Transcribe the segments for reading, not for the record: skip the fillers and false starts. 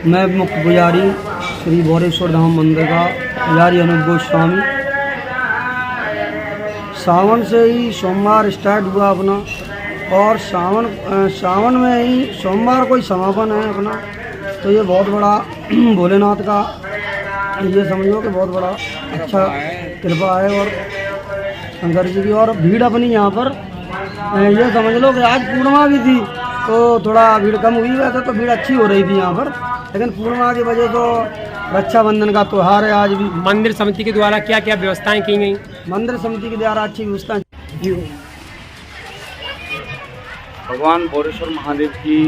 मैं मुख्य पुजारी श्री भोरेश्वर धाम मंदिर का पुजारी अनूप गोस्वामी। सावन से ही सोमवार स्टार्ट हुआ अपना, और सावन में ही सोमवार को ही समापन है अपना। तो ये बहुत बड़ा भोलेनाथ का ये समझो कि बहुत बड़ा अच्छा कृपा है, और शंकर जी की। और भीड़ अपनी यहाँ पर ये समझ लो कि आज पूर्णिमा भी थी तो थोड़ा भीड़ कम हुई। वैसे तो भीड़ अच्छी हो रही थी यहाँ पर, लेकिन पूर्णिमा की वजह तो रक्षाबंधन का त्यौहार है आज भी। मंदिर समिति के द्वारा क्या क्या व्यवस्थाएं की गई? मंदिर समिति के द्वारा अच्छी व्यवस्था की। भगवान भोरेश्वर महादेव की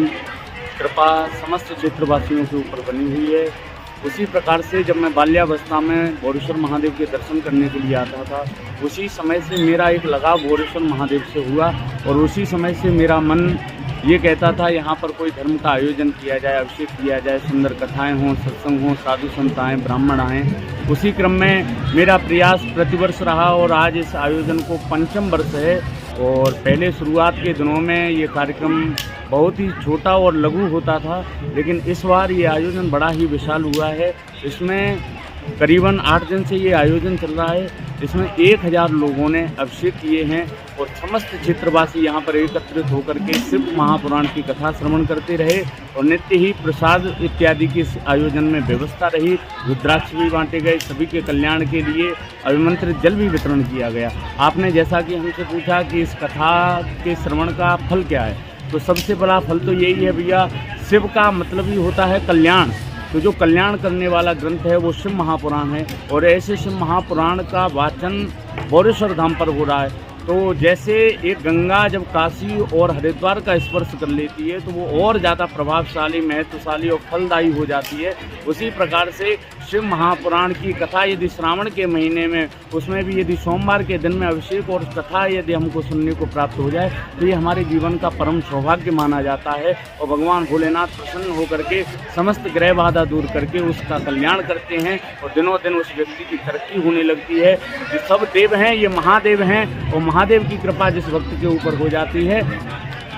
कृपा समस्त क्षेत्रवासियों के ऊपर बनी हुई है। उसी प्रकार से जब मैं बाल्यावस्था में भोरेश्वर महादेव के दर्शन करने के लिए आता था, उसी समय से मेरा एक लगाव भोरेश्वर महादेव से हुआ, और उसी समय से मेरा मन ये कहता था यहाँ पर कोई धर्म का आयोजन किया जाए, अभिषेक किया जाए, सुंदर कथाएं हों, सत्संग हों, साधु संत आएँ, ब्राह्मण आएँ। उसी क्रम में मेरा प्रयास प्रतिवर्ष रहा, और आज इस आयोजन को 5वां वर्ष है। और पहले शुरुआत के दिनों में ये कार्यक्रम बहुत ही छोटा और लघु होता था, लेकिन इस बार ये आयोजन बड़ा ही विशाल हुआ है। इसमें करीबन 8 दिन से ये आयोजन चल रहा है। इसमें 1000 लोगों ने अभिषेक किए हैं, और समस्त क्षेत्रवासी यहाँ पर एकत्रित होकर के शिव महापुराण की कथा श्रवण करते रहे, और नित्य ही प्रसाद इत्यादि की इस आयोजन में व्यवस्था रही। रुद्राक्ष भी बांटे गए, सभी के कल्याण के लिए अभिमंत्रित जल भी वितरण किया गया। आपने जैसा कि हमसे पूछा कि इस कथा के श्रवण का फल क्या है, तो सबसे बड़ा फल तो यही है भैया, शिव का मतलब ही होता है कल्याण। तो जो कल्याण करने वाला ग्रंथ है वो शिव महापुराण है, और ऐसे शिव महापुराण का वाचन भोरेश्वर धाम पर हो रहा है। तो जैसे एक गंगा जब काशी और हरिद्वार का स्पर्श कर लेती है तो वो और ज़्यादा प्रभावशाली, महत्वशाली और फलदायी हो जाती है, उसी प्रकार से शिव महापुराण की कथा यदि श्रावण के महीने में, उसमें भी यदि सोमवार के दिन में अभिषेक और कथा यदि हमको सुनने को प्राप्त हो जाए तो ये हमारे जीवन का परम सौभाग्य माना जाता है। और भगवान भोलेनाथ प्रसन्न होकर के समस्त ग्रह बाधा दूर करके उसका कल्याण करते हैं, और दिनों दिन उस व्यक्ति की तरक्की होने लगती है। जो सब देव हैं ये महादेव हैं, और महादेव की कृपा जिस भक्त के ऊपर हो जाती है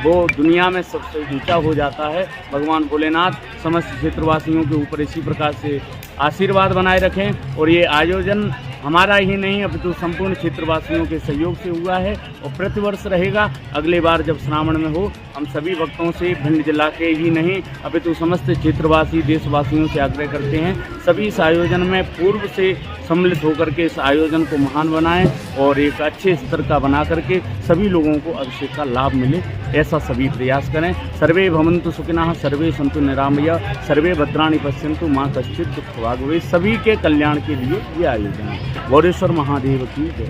वो दुनिया में सबसे ऊंचा हो जाता है। भगवान भोलेनाथ समस्त क्षेत्रवासियों के ऊपर इसी प्रकार से आशीर्वाद बनाए रखें। और ये आयोजन हमारा ही नहीं अपितु संपूर्ण क्षेत्रवासियों के सहयोग से हुआ है, और प्रतिवर्ष रहेगा। अगले बार जब श्रावण में हो, हम सभी भक्तों से भिंड जिला के ही नहीं अपितु समस्त क्षेत्रवासी देशवासियों से आग्रह करते हैं, सभी इस आयोजन में पूर्व से सम्मिलित होकर के इस आयोजन को महान बनाएं, और एक अच्छे स्तर का बना करके सभी लोगों को अभिषेक का लाभ मिले, ऐसा सभी प्रयास करें। सर्वे भवन्तु सुखिनः, सर्वे सन्तु निरामया, सर्वे भद्राणि पश्यन्तु मां कश्चित् दुःखभाग् भवेत्। सभी के कल्याण के लिए ये आयोजन है। भोरेश्वर महादेव की जय।